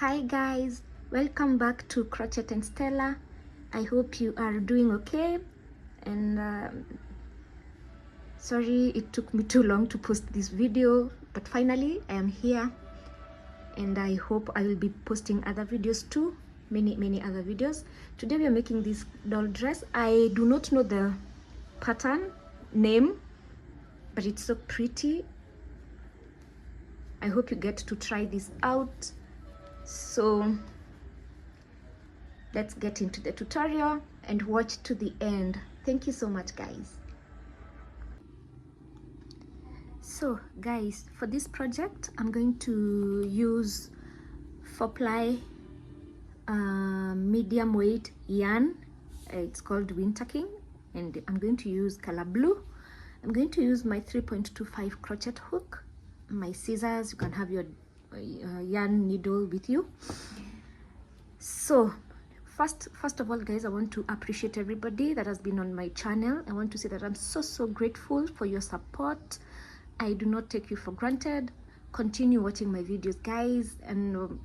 Hi guys, welcome back to Crochet and Stella. I hope you are doing okay, and sorry it took me too long to post this video, but finally I am here, and I hope I will be posting other videos too, many other videos. Today we are making this doll dress. I do not know the pattern name, but it's so pretty. I hope you get to try this out. So let's get into the tutorial and watch to the end. Thank you so much, guys. So guys, for this project I'm going to use 4-ply medium weight yarn. It's called Winter King, and I'm going to use color blue. I'm going to use my 3.25 crochet hook, my scissors. You can have your yarn needle with you. So first of all, guys, I want to appreciate everybody that has been on my channel. I want to say that I'm so grateful for your support. I do not take you for granted. Continue watching my videos, guys, and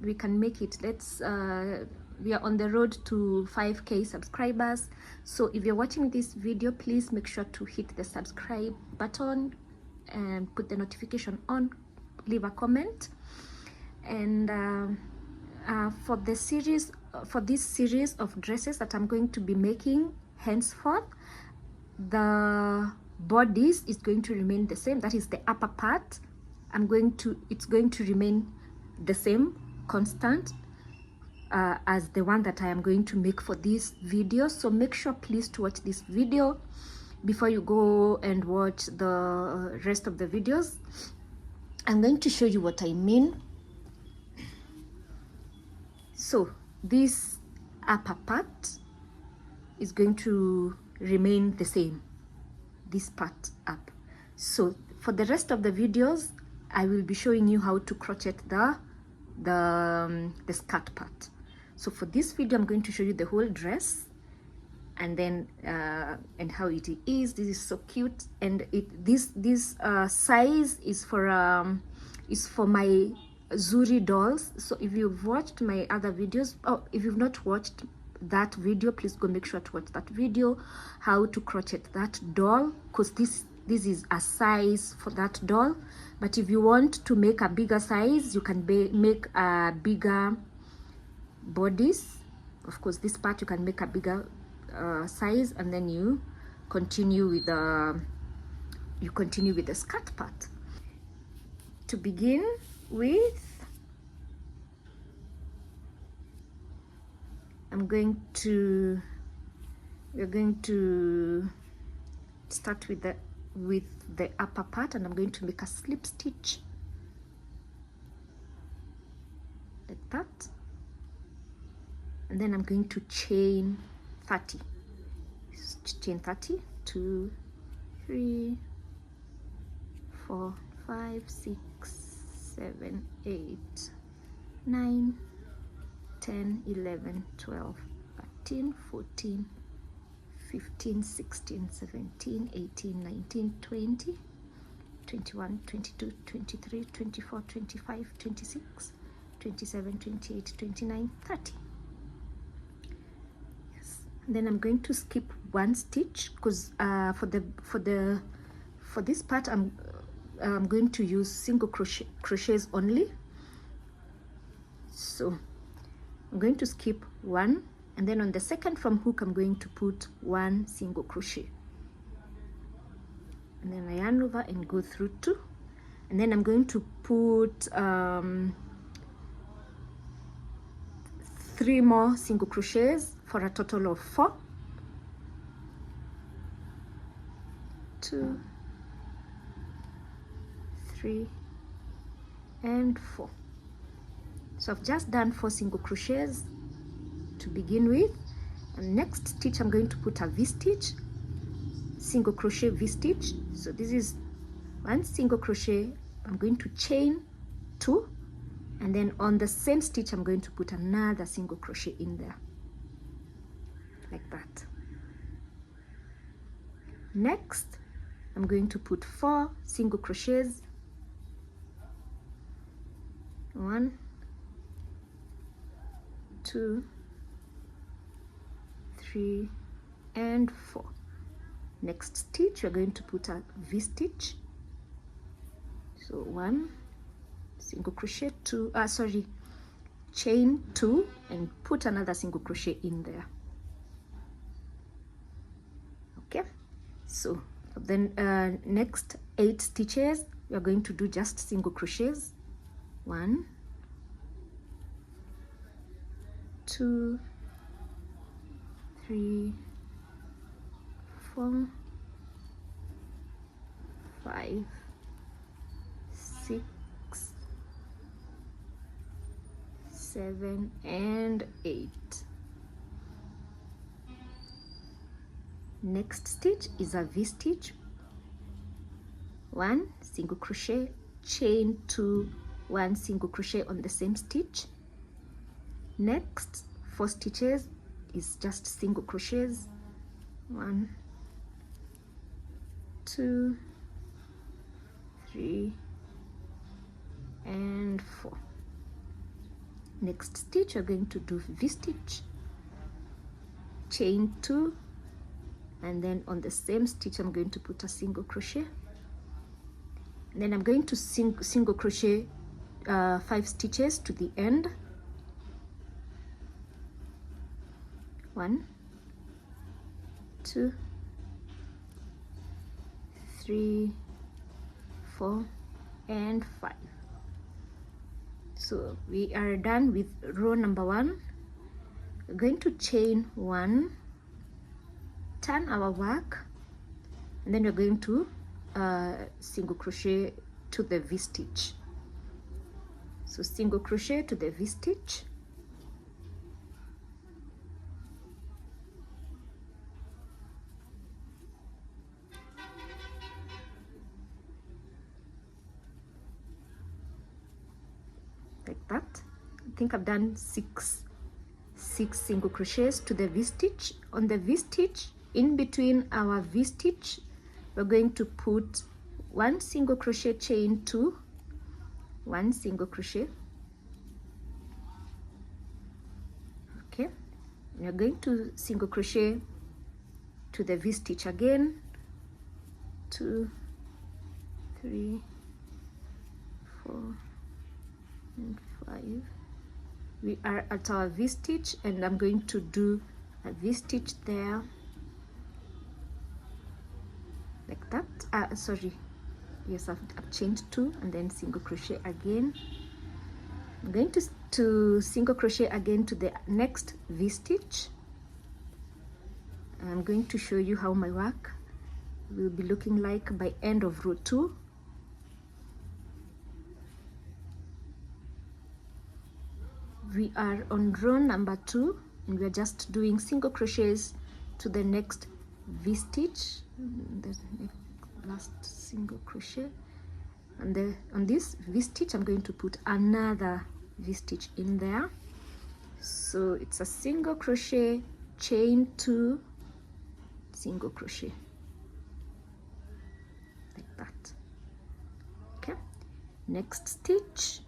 we can make it. We are on the road to 5K subscribers. So if you're watching this video, please make sure to hit the subscribe button and put the notification on, leave a comment. And for this series of dresses that I'm going to be making henceforth, the bodice is going to remain the same. That is the upper part. It's going to remain the same, constant, as the one that I am going to make for this video. So make sure please to watch this video before you go and watch the rest of the videos. I'm going to show you what I mean. So this upper part is going to remain the same, this part up. So for the rest of the videos, I will be showing you how to crochet the skirt part. So for this video, I'm going to show you the whole dress, and then and how it is. This is so cute, and this size is for my Zuri dolls. So if you've watched my other videos, or if you've not watched that video, please go make sure to watch that video, how to crochet that doll, because this is a size for that doll. But if you want to make a bigger size, you can make a bigger bodice. Of course, this part you can make a bigger size, and then you continue with the skirt part. To begin with, we're going to start with the upper part, and I'm going to make a slip stitch like that, and then I'm going to chain 30. Chain 30, 2, 3, 4, 5, 6, 7, 8, 9, 10, 11, 12, 13, 14, 15, 16, 17, 18, 19, 20, 21, 22, 23, 24, 25, 26, 27, 28, 29, 30. Yes. And then I'm going to skip one stitch, because for this part I'm going to use single crochets only. So I'm going to skip one, and then on the second from hook I'm going to put one single crochet, and then I yarn over and go through 2, and then I'm going to put 3 more single crochets for a total of 4. 2, 3, and 4. So I've just done 4 single crochets to begin with, and next stitch I'm going to put a V-stitch, single crochet V-stitch. So this is 1 single crochet. I'm going to chain 2, and then on the same stitch I'm going to put another single crochet in there, like that. Next I'm going to put 4 single crochets, 1, 2, 3, and 4. Next stitch, we're going to put a V-stitch. So 1 single crochet, 2, chain 2, and put another single crochet in there. Okay, so then next 8 stitches we are going to do just single crochets. 1, 2, 3, 4, 5, 6, 7, and 8. Next stitch is a V-stitch. 1 single crochet, chain 2, 1 single crochet on the same stitch. Next 4 stitches is just single crochets. 1, 2, 3, and 4. Next stitch we're going to do V-stitch, chain 2, and then on the same stitch I'm going to put a single crochet, and then I'm going to single crochet 5 stitches to the end. 1, 2, 3, 4, and 5. So we are done with row number 1. We're going to chain 1, turn our work, and then we're going to single crochet to the V-stitch. So single crochet to the V-stitch, like that. I think I've done 6 single crochets to the V-stitch. On the V-stitch, in between our V-stitch, we're going to put 1 single crochet, chain 2, 1 single crochet. Okay, we're going to single crochet to the V-stitch again. 2, 3, 4, and 5. We are at our V-stitch, and I'm going to do a V-stitch there, like that. Yes, I've chained 2 and then single crochet again. I'm going to single crochet again to the next V-stitch. I'm going to show you how my work will be looking like by end of row 2. We are on row number 2, and we are just doing single crochets to the next V-stitch, the last single crochet, and on this V-stitch I'm going to put another V-stitch in there. So it's a single crochet, chain 2, single crochet, like that. Okay, next stitch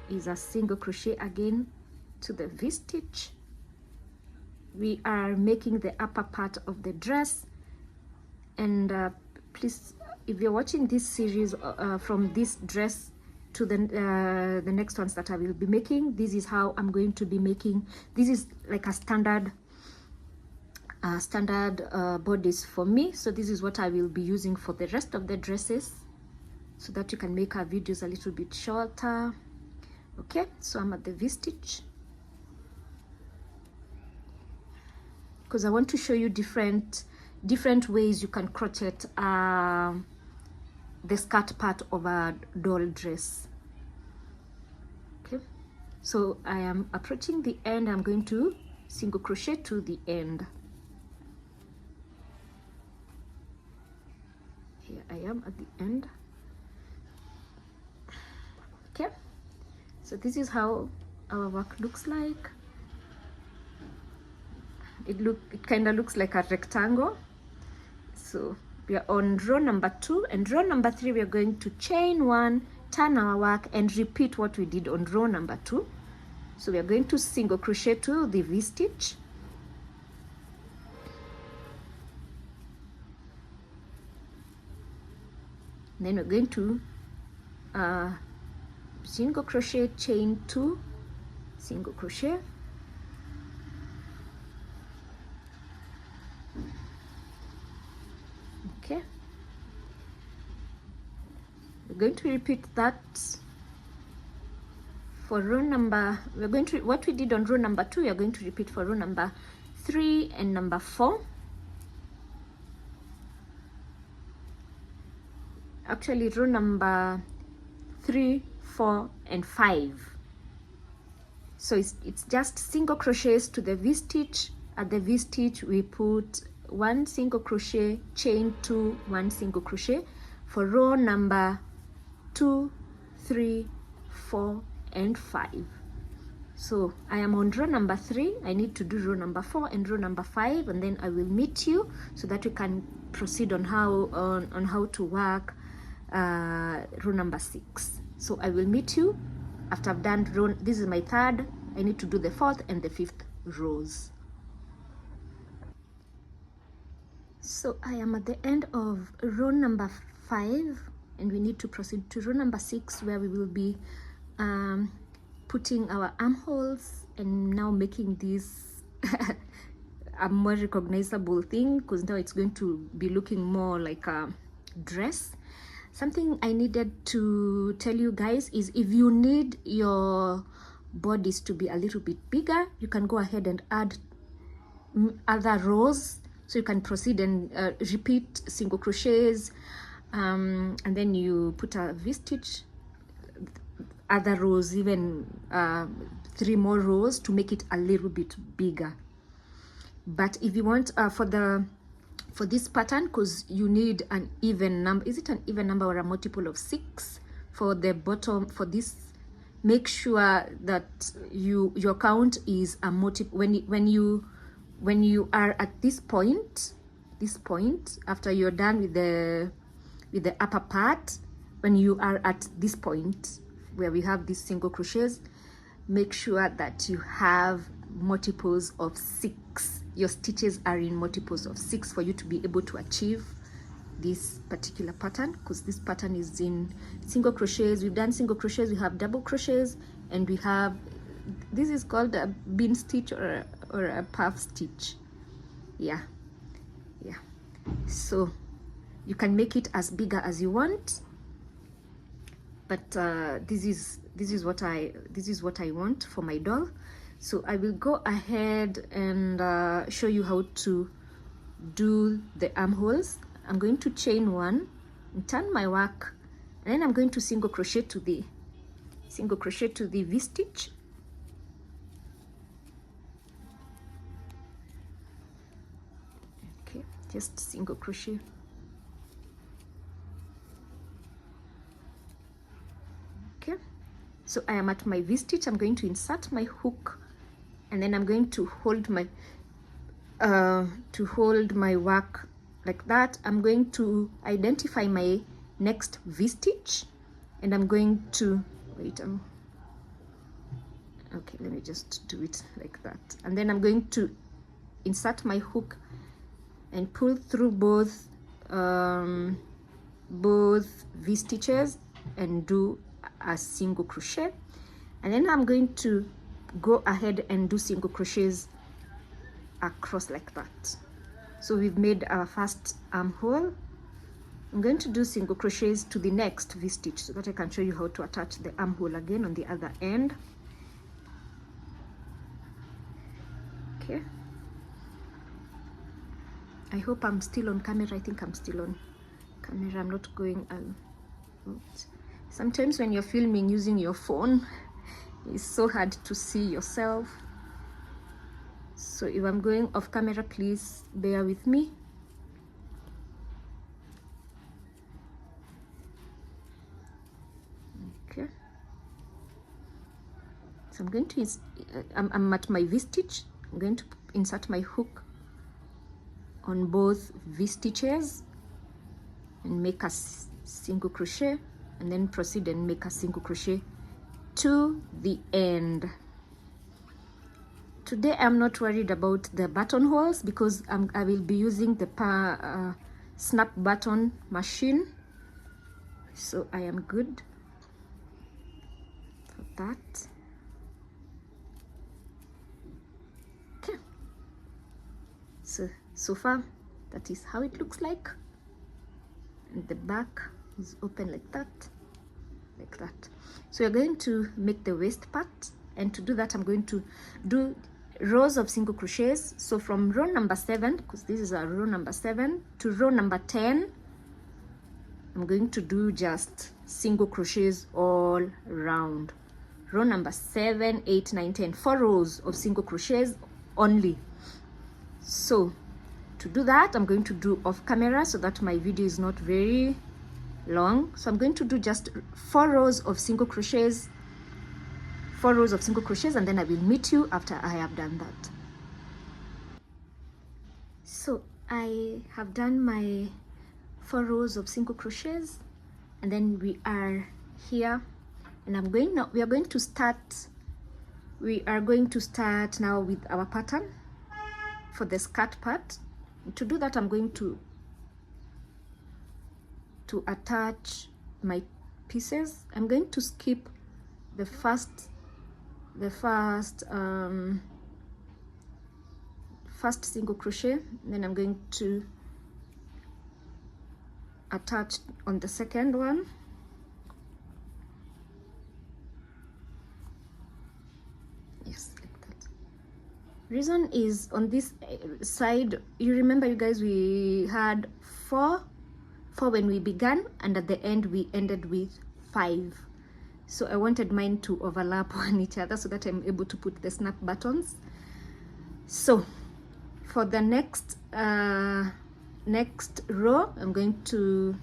is a single crochet again to the V-stitch. We are making the upper part of the dress, and please, if you're watching this series from this dress to the next ones that I will be making, this is how I'm going to be making. This is like a standard bodice for me, so this is what I will be using for the rest of the dresses, so that you can make our videos a little bit shorter. Okay, so I'm at the V-stitch because I want to show you different ways you can crochet the skirt part of a doll dress. Okay, so I am approaching the end. I'm going to single crochet to the end. Here I am at the end. Okay, so this is how our work looks like. It kind of looks like a rectangle. So we are on row number 2, and row number 3 we are going to chain 1, turn our work, and repeat what we did on row number 2. So we are going to single crochet to the V-stitch. Then we're going to single crochet, chain 2, single crochet, okay. We're going to repeat that for row number, we're going to, what we did on row number 2, we are going to repeat for row number 3 and number 4. Actually row number 3, 4 and 5. So it's just single crochets to the V-stitch. At the V-stitch we put 1 single crochet, chain 2, 1 single crochet for row number 2, 3, 4 and 5. So I am on row number 3. I need to do row number 4 and row number 5, and then I will meet you so that we can proceed on how to work row number 6. So I will meet you after I've done row, this is my 3rd, I need to do the 4th and the 5th rows. So I am at the end of row number 5, and we need to proceed to row number 6, where we will be putting our armholes and now making this a more recognizable thing, because now it's going to be looking more like a dress. Something I needed to tell you guys is, if you need your bodice to be a little bit bigger, you can go ahead and add other rows. So you can proceed and repeat single crochets, and then you put a V-stitch, other rows, even 3 more rows to make it a little bit bigger. But if you want for this pattern, because you need an even number, is it an even number or a multiple of 6 for the bottom? For this, make sure that your count is a multiple. When you are at this point, after you're done with the upper part, when you are at this point where we have these single crochets, make sure that you have multiples of 6. Your stitches are in multiples of 6 for you to be able to achieve this particular pattern, because this pattern is in single crochets. We've done single crochets, we have double crochets, and we have, this is called a bean stitch or a puff stitch. Yeah. So you can make it as bigger as you want, but this is what I want for my doll. So I will go ahead and show you how to do the armholes. I'm going to chain 1 and turn my work, and then I'm going to single crochet to the V-stitch. Okay, just single crochet. Okay, so I am at my V-stitch. I'm going to insert my hook, and then I'm going to hold my work like that. I'm going to identify my next V-stitch, and I'm going to wait. Okay, let me just do it like that, and then I'm going to insert my hook and pull through both V-stitches and do a single crochet, and then I'm going to go ahead and do single crochets across like that. So we've made our first armhole. I'm going to do single crochets to the next V-stitch so that I can show you how to attach the armhole again on the other end. Okay, I hope I'm still on camera. I think I'm still on camera. I'm not going oops. Sometimes when you're filming using your phone, it's so hard to see yourself. So if I'm going off camera, please bear with me. Okay, so I'm going to I'm at my V-stitch. I'm going to insert my hook on both V-stitches and make a single crochet, and then proceed and make a single crochet to the end. Today I'm not worried about the buttonholes because I will be using the snap button machine, so I am good for that. Okay, so far that is how it looks like, and the back is open like that. So we're going to make the waist part, and to do that I'm going to do rows of single crochets. So from row number 7, because this is a row number 7, to row number 10, I'm going to do just single crochets all round. Row number 7, 8, 9, 10, 4 rows of single crochets only. So to do that I'm going to do off camera so that my video is not very long. So I'm going to do just 4 rows of single crochets, 4 rows of single crochets, and then I will meet you after I have done that. So I have done my 4 rows of single crochets, and then we are here, and we are going to start now with our pattern for the skirt part. To do that I'm going to attach my pieces. I'm going to skip the first single crochet, then I'm going to attach on the second one. Yes, like that. Reason is on this side, you remember, you guys, we had 4 when we began, and at the end we ended with 5. So I wanted mine to overlap on each other so that I'm able to put the snap buttons. So for the next row I'm going to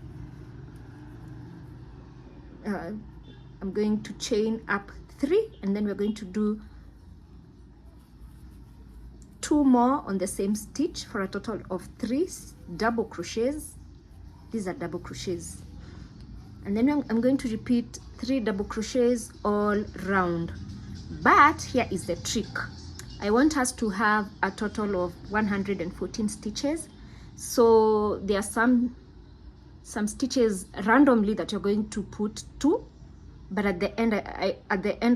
chain up 3, and then we're going to do 2 more on the same stitch for a total of 3 double crochets. These are double crochets, and then I'm going to repeat 3 double crochets all round. But here is the trick. I want us to have a total of 114 stitches. So there are some stitches randomly that you're going to put 2, but at the end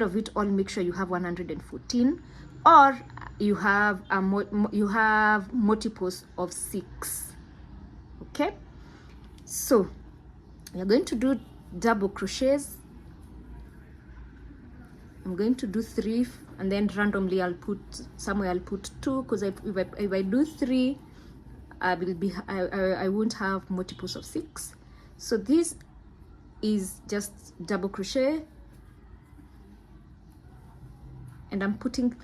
of it all, make sure you have 114, or you have multiples of 6. Okay, so you're going to do double crochets. I'm going to do 3, and then randomly I'll put 2, because if I do 3, I won't have multiples of 6. So this is just double crochet, and I'm putting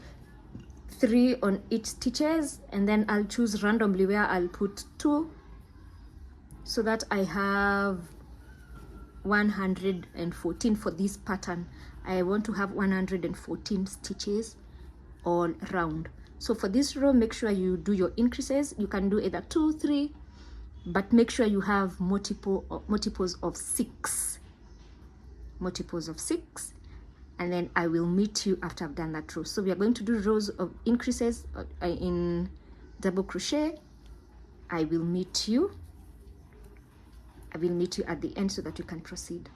3 on each stitches, and then I'll choose randomly where I'll put 2, so that I have 114 for this pattern. I want to have 114 stitches all round. So for this row, make sure you do your increases. You can do either 2, 3, but make sure you have multiples of 6. Multiples of 6, and then I will meet you after I've done that row. So we are going to do rows of increases in double crochet. I will meet you at the end so that you can proceed.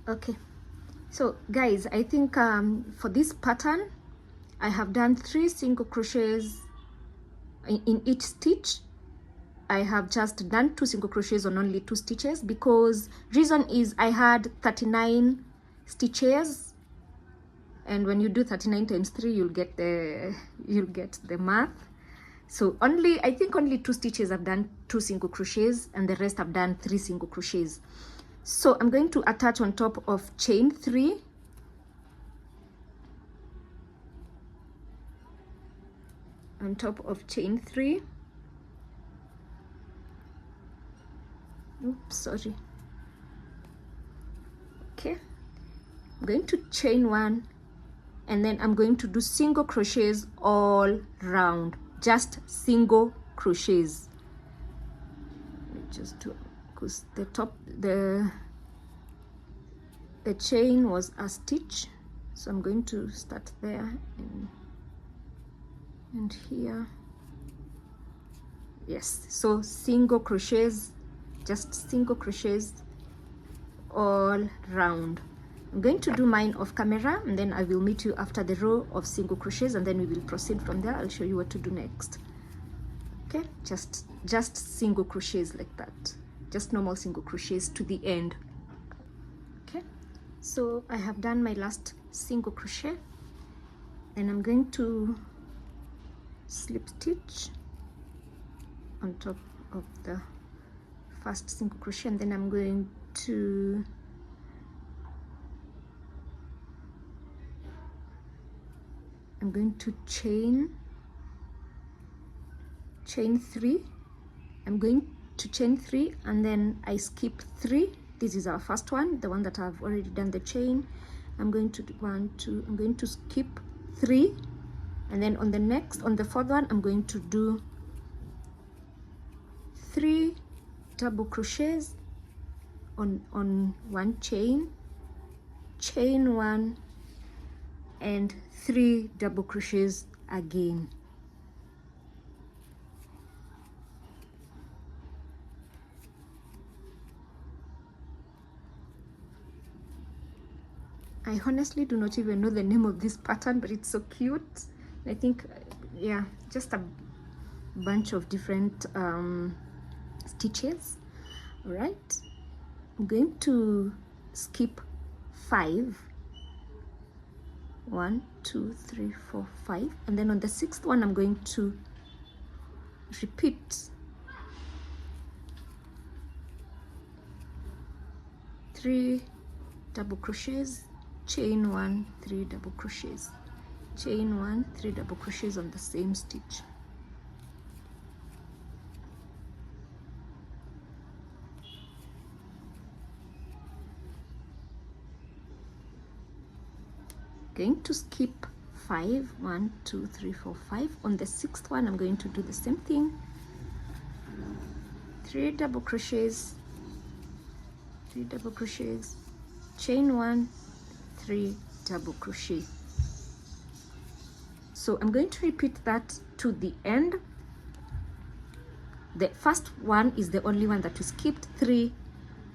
Okay, so guys, I think for this pattern I have done 3 single crochets in each stitch. I have just done 2 single crochets on only 2 stitches, because reason is I had 39 stitches, and when you do 39 times 3, you'll get the math. So I think only 2 stitches I've done 2 single crochets, and the rest I've done 3 single crochets. So I'm going to attach on top of chain 3. On top of chain 3. Oops, sorry. Okay, I'm going to chain 1, and then I'm going to do single crochets all round. Just single crochets. Just do, because the chain was a stitch, So I'm going to start there and here. Yes, so single crochets, just single crochets all round. I'm going to do mine off camera, and then I will meet you after the row of single crochets, and then we will proceed from there. I'll show you what to do next. Okay, just single crochets like that, just normal single crochets to the end. Okay, so I have done my last single crochet, and I'm going to slip stitch on top of the first single crochet, and then I'm going to chain 3. I'm going to chain 3, and then I skip 3. This is our first one, the one that I've already done the chain. I'm going to do 1, 2, I'm going to skip 3, and then on the fourth one I'm going to do 3 double crochets on one chain, chain 1, and 3 double crochets again. I honestly do not even know the name of this pattern, but it's so cute. I think, yeah, just a bunch of different stitches. All right, I'm going to skip 5. 1, 2, 3, 4, 5, and then on the 6th one I'm going to repeat 3 double crochets, chain 1, 3 double crochets, chain 1, 3 double crochets on the same stitch. Going to skip 5, 1, 2, 3, 4, 5. On the 6th one I'm going to do the same thing, 3 double crochets, 3 double crochets, chain 1, 3 double crochet. So I'm going to repeat that to the end. The first one is the only one that we skipped 3,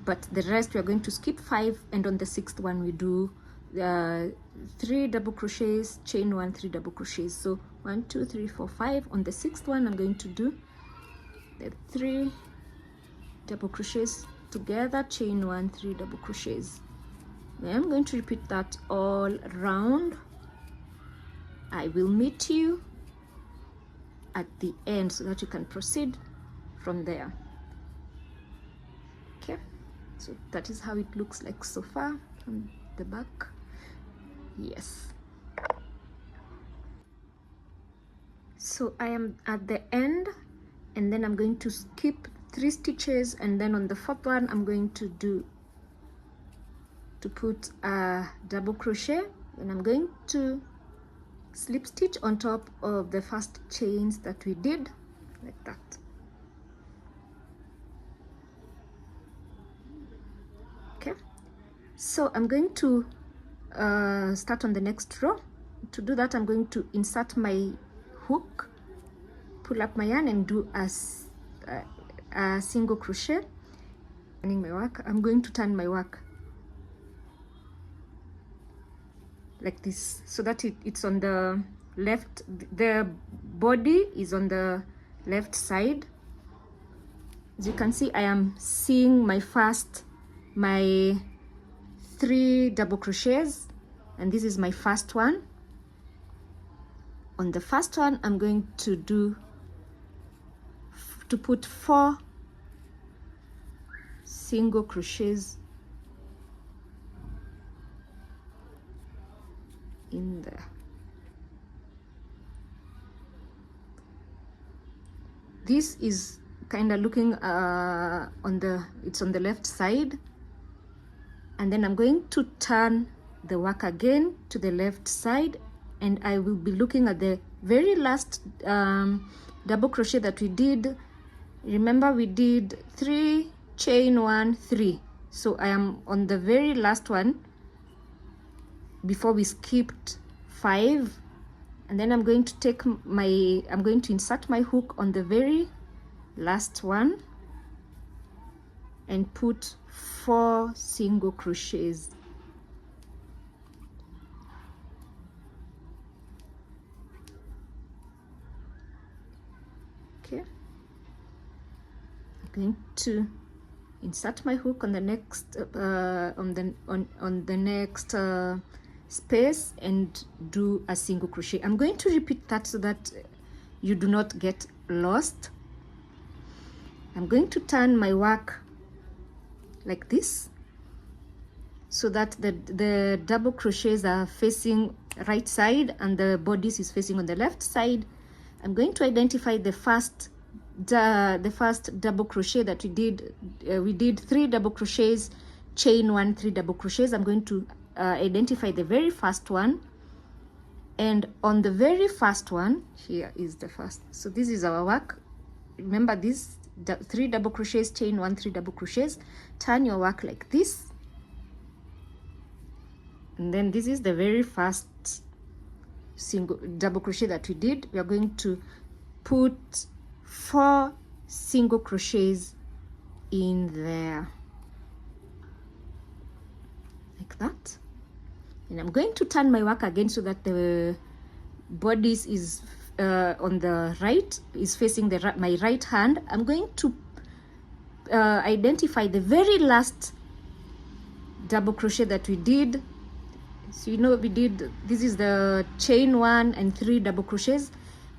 but the rest we are going to skip 5, and on the 6th one we do 3 double crochets, chain 1, 3 double crochets. So 1, 2, 3, 4, 5. On the 6th one I'm going to do the 3 double crochets together, chain 1, 3 double crochets. Then I'm going to repeat that all around. I will meet you at the end so that you can proceed from there. Okay, so that is how it looks like so far from the back. Yes, so I am at the end, and then I'm going to skip 3 stitches, and then on the 4th one I'm going to put a double crochet, and I'm going to slip stitch on top of the first chains that we did, like that. Okay, so I'm going to start on the next row. To do that I'm going to insert my hook, pull up my yarn, and do a single crochet. Turning my work, I'm going to turn my work like this so that it's on the left, the body is on the left side. As you can see, I am seeing my 3 double crochets, and this is my first one. On the first one I'm going to put 4 single crochets in there. This is kind of looking it's on the left side, and then I'm going to turn the work again to the left side, and I will be looking at the very last double crochet that we did. Remember, we did 3 chain 1, 3, so I am on the very last one, before we skipped 5, and then I'm going to take my, I'm going to insert my hook on the very last one and put 4 single crochets. Okay, I'm going to insert my hook on the next on the next space and do a single crochet. I'm going to repeat that so that you do not get lost. I'm going to turn my work like this so that the double crochets are facing right side and the bodice is facing on the left side. I'm going to identify the first double crochet that we did. We did 3 double crochets, chain 1, 3 double crochets. I'm going to identify the very first one, and on the very first one, here is the first. So this is our work. Remember this, 3 double crochets, chain 1, 3 double crochets. Turn your work like this, and then this is the very first single double crochet that we did. We are going to put 4 single crochets in there like that, and I'm going to turn my work again so that the bodice is on the right, is facing the my right hand. I'm going to identify the very last double crochet that we did. So you know we did, this is the chain 1 and 3 double crochets.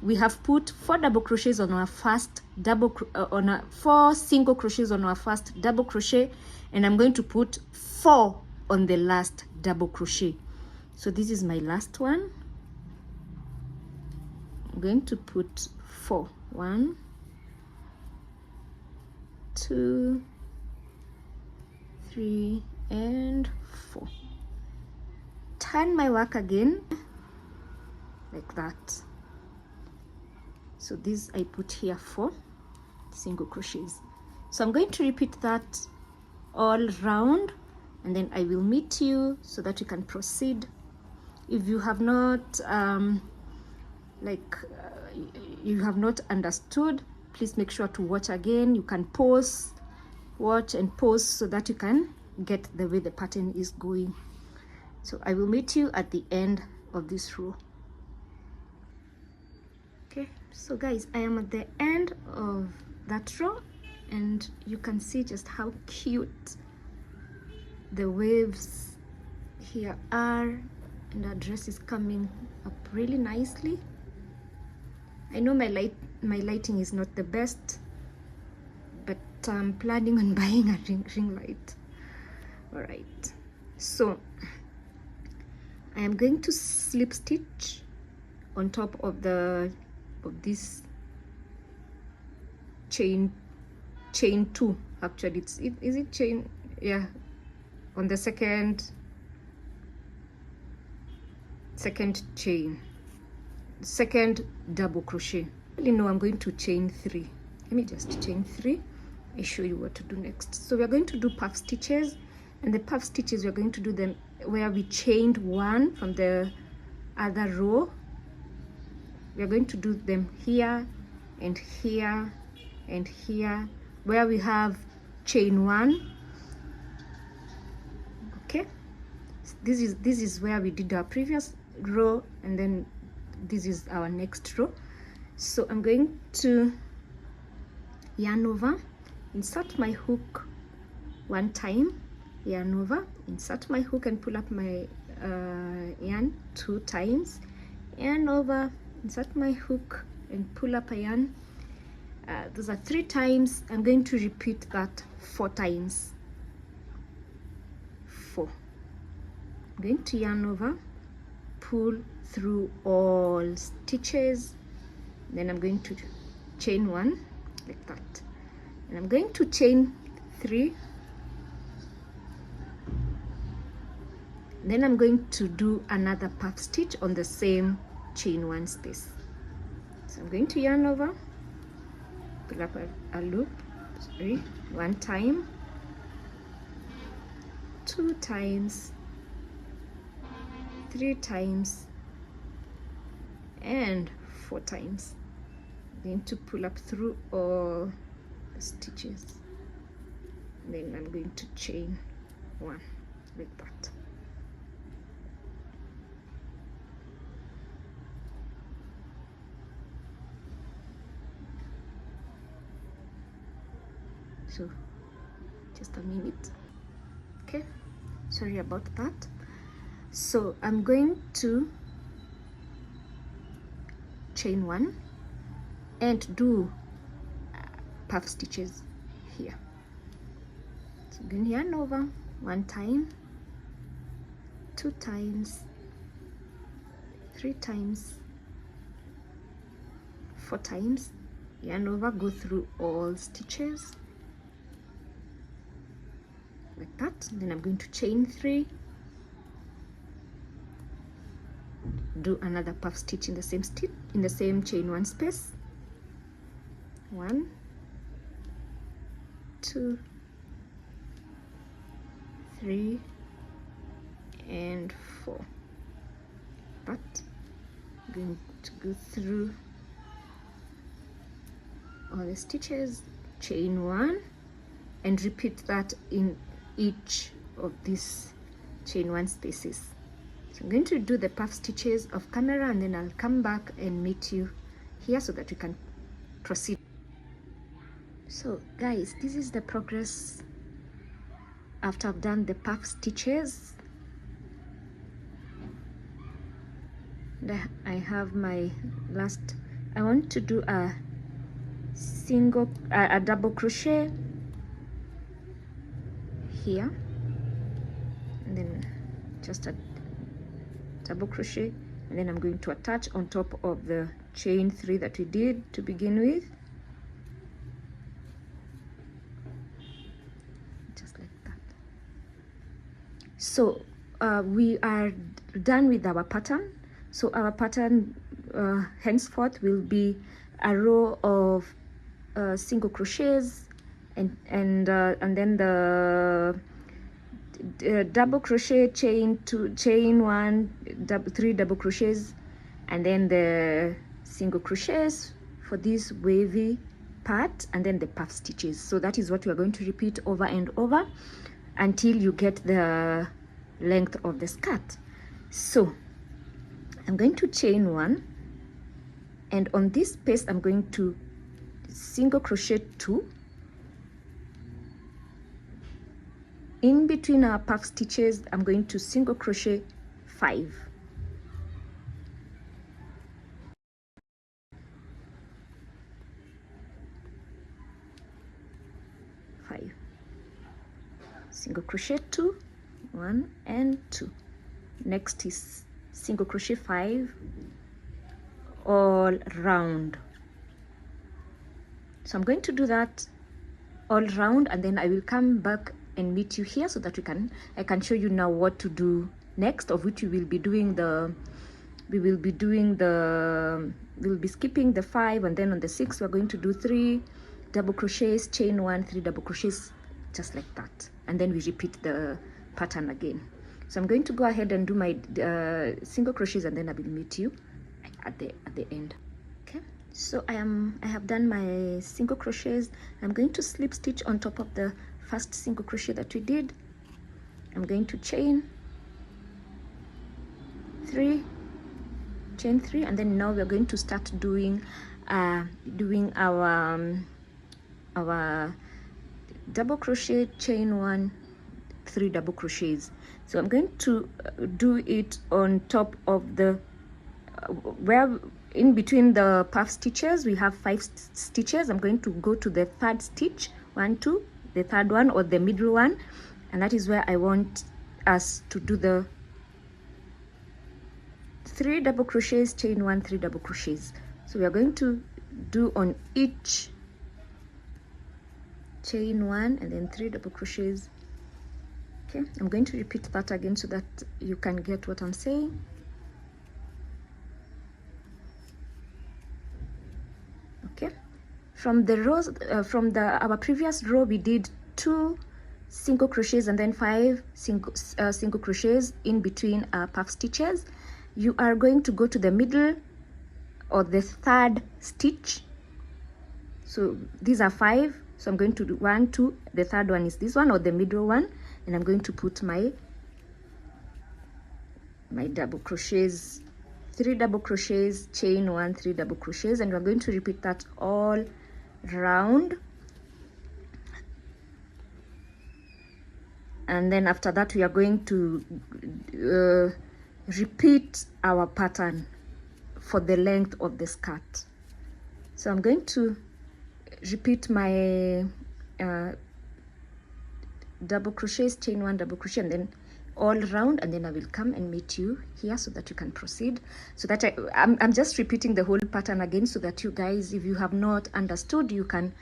We have put 4 double crochets on our first double 4 single crochets on our first double crochet, and I'm going to put 4 on the last double crochet. So this is my last one. I'm going to put 4. 1, 2, 3, and 4. Turn my work again like that. So this I put here 4 single crochets. So I'm going to repeat that all round, and then I will meet you so that you can proceed. If you have not you have not understood, please make sure to watch again. You can pause, watch and pause so that you can get the way the pattern is going. So I will meet you at the end of this row. Okay, so guys, I am at the end of that row, and you can see just how cute the waves here are, and our dress is coming up really nicely. I know my lighting is not the best, but I'm planning on buying a ring light. All right, so I am going to slip stitch on top of this chain 2. Actually, is it chain, yeah, on the second chain, second double crochet. No, I'm going to chain 3. Let me just chain 3. I show you what to do next. So we are going to do puff stitches, and the puff stitches we are going to do them where we chained 1 from the other row. We are going to do them here and here and here where we have chain 1. Okay, this is where we did our previous row, and then this is our next row. So I'm going to yarn over, insert my hook 1 time, yarn over, insert my hook and pull up my yarn 2 times, yarn over, insert my hook and pull up a yarn. Those are 3 times. I'm going to repeat that 4 times. 4. I'm going to yarn over, pull through all stitches, then I'm going to chain 1 like that, and I'm going to chain 3, then I'm going to do another puff stitch on the same chain 1 space. So I'm going to yarn over, pull up a loop, 1 time, 2 times, 3 times and 4 times. I'm going to pull up through all the stitches, then I'm going to chain 1 like that. So just a minute, okay, sorry about that. So I'm going to chain 1 and do puff stitches here. So I'm going to yarn over 1 time, 2 times, 3 times, 4 times, yarn over, go through all stitches like that. Then I'm going to chain 3, do another puff stitch in the same stitch, in the same chain 1 space. 1, 2, 3 and 4. But I'm going to go through all the stitches, chain 1, and repeat that in each of these chain 1 spaces. So I'm going to do the puff stitches off camera, and then I'll come back and meet you here so that we can proceed. So guys, this is the progress after I've done the puff stitches. I have my last, I want to do a double crochet here, and then just a double crochet, and then I'm going to attach on top of the chain 3 that we did to begin with, just like that. So we are done with our pattern. So our pattern henceforth will be a row of single crochets and then the double crochet, chain 2, chain 1, 3 double crochets, and then the single crochets for this wavy part, and then the puff stitches. So that is what we are going to repeat over and over until you get the length of the skirt. So I'm going to chain 1, and on this space I'm going to single crochet 2 in between our puff stitches. I'm going to single crochet 5, single crochet 2, 1 and 2. Next is single crochet 5 all round. So I'm going to do that all round, and then I will come back and meet you here so that I can show you now what to do next, of which we will be skipping the 5, and then on the 6 we're going to do 3 double crochets, chain 1, 3 double crochets, just like that, and then we repeat the pattern again. So I'm going to go ahead and do my single crochets, and then I will meet you at the end. Okay, so I have done my single crochets. I'm going to slip stitch on top of the first single crochet that we did. I'm going to chain 3, chain 3, and then now we're going to start doing our double crochet, chain 1, 3 double crochets. So I'm going to do it on top of the where in between the puff stitches we have 5 stitches. I'm going to go to the 3rd stitch, 1, 2, the 3rd one or the middle one, and that is where I want us to do the 3 double crochets, chain 1, 3 double crochets. So we are going to do on each chain 1 and then 3 double crochets. Okay, I'm going to repeat that again so that you can get what I'm saying. Okay, from the rows our previous row we did 2 single crochets and then 5 single crochets in between puff stitches. You are going to go to the middle or the third stitch. So these are 5, so I'm going to do 1, 2, the third one is this one or the middle one, and I'm going to put my double crochets, 3 double crochets, chain 1, 3 double crochets, and we're going to repeat that all round. And then after that we are going to repeat our pattern for the length of the skirt. So I'm going to repeat my double crochets, chain 1, double crochet, and then all round, and then I will come and meet you here so that you can proceed. So that I'm just repeating the whole pattern again so that you guys, if you have not understood, you can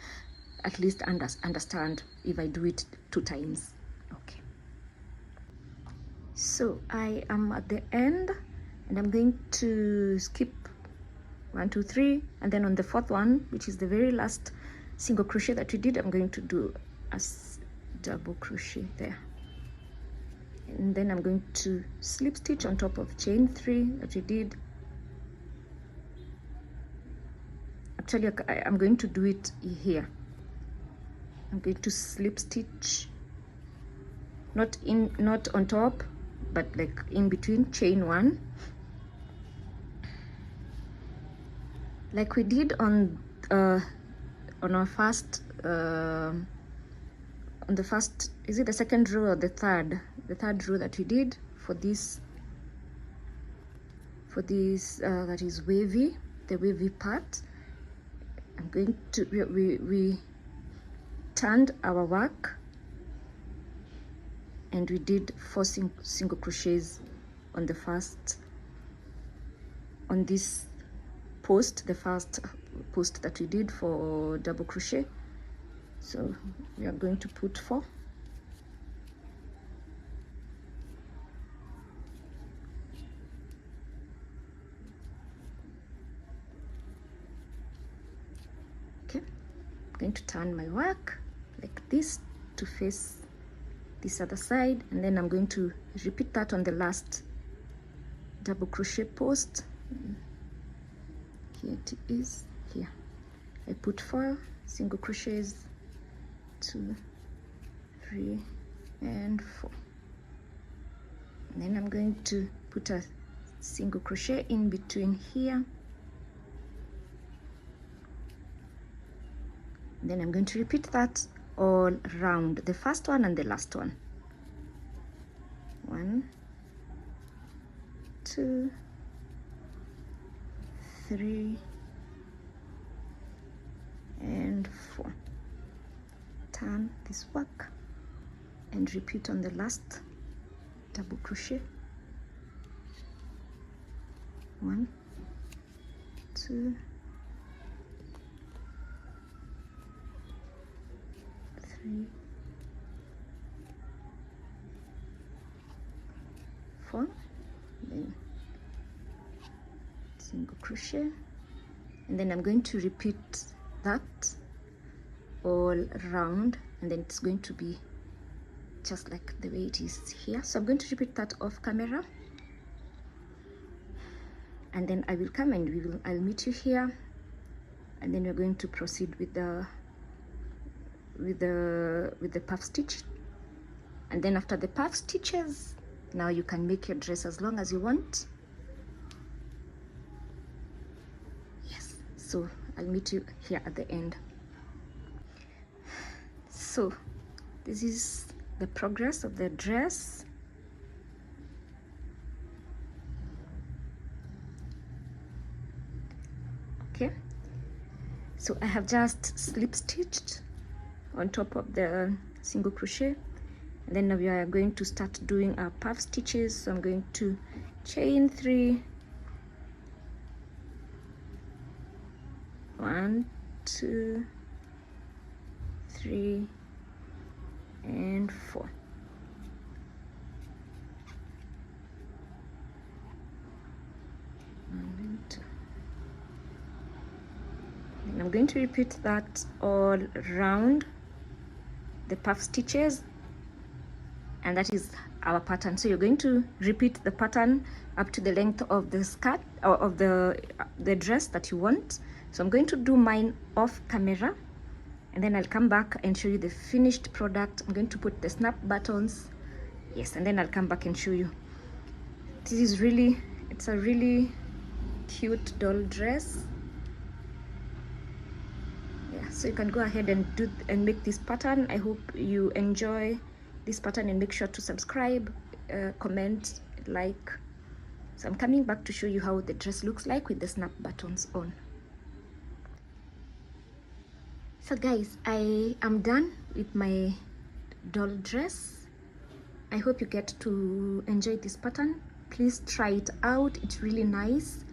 at least understand if I do it 2 times. Okay, so I am at the end and I'm going to skip 1, 2, 3, and then on the 4th one, which is the very last single crochet that we did, I'm going to do a double crochet there, and then I'm going to slip stitch on top of chain 3 that we did. Actually, I'm going to do it here. I'm going to slip stitch, not on top, but like in between chain 1, like we did on our first on the first, is it the second row or the third row that we did for this that is wavy, the wavy part. I'm going to we turned our work and we did 4 single crochets on the first, on this post, the first post that we did for double crochet. So we are going to put 4. Okay, I'm going to turn my work like this to face this other side, and then I'm going to repeat that on the last double crochet post. Here it is. Here I put 4 single crochets, 2, 3, and 4, and then I'm going to put a single crochet in between here, and then I'm going to repeat that all round, the first one and the last one. 1, 2, 3, and 4. Turn this work and repeat on the last double crochet. 1, 2, 3, 4, then single crochet, and then I'm going to repeat that all round, and then it's going to be just like the way it is here. So I'm going to repeat that off camera, and then I will come and I'll meet you here, and then we're going to proceed with the puff stitch. And then after the puff stitches, now you can make your dress as long as you want. Yes, so I'll meet you here at the end. So this is the progress of the dress. Okay, so I have just slip stitched on top of the single crochet, and then now we are going to start doing our puff stitches. So I'm going to chain 3, 1, 2, 3, and 4. And 2. And I'm going to repeat that all round the puff stitches and that is our pattern. So you're going to repeat the pattern up to the length of the skirt or of the dress that you want. So I'm going to do mine off camera, and then I'll come back and show you the finished product. I'm going to put the snap buttons, yes, and then I'll come back and show you. This is really, it's a really cute doll dress. Yeah, so you can go ahead and do and make this pattern. I hope you enjoy this pattern, and make sure to subscribe, comment, like. So I'm coming back to show you how the dress looks like with the snap buttons on. So guys, I am done with my doll dress. I hope you get to enjoy this pattern. Please try it out, it's really nice.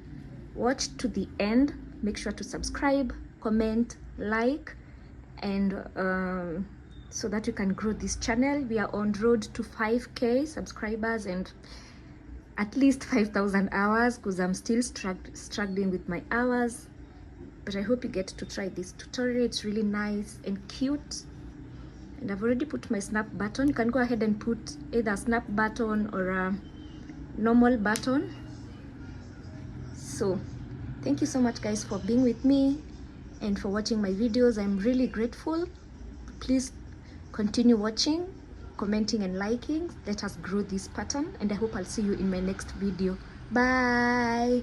Watch to the end, make sure to subscribe, comment, like, and so that you can grow this channel. We are on road to 5K subscribers and at least 5,000 hours, because I'm still struggling with my hours. But I hope you get to try this tutorial. It's really nice and cute. And I've already put my snap button. You can go ahead and put either a snap button or a normal button. So thank you so much guys for being with me and for watching my videos. I'm really grateful. Please continue watching, commenting and liking. Let us grow this pattern, and I hope I'll see you in my next video. Bye.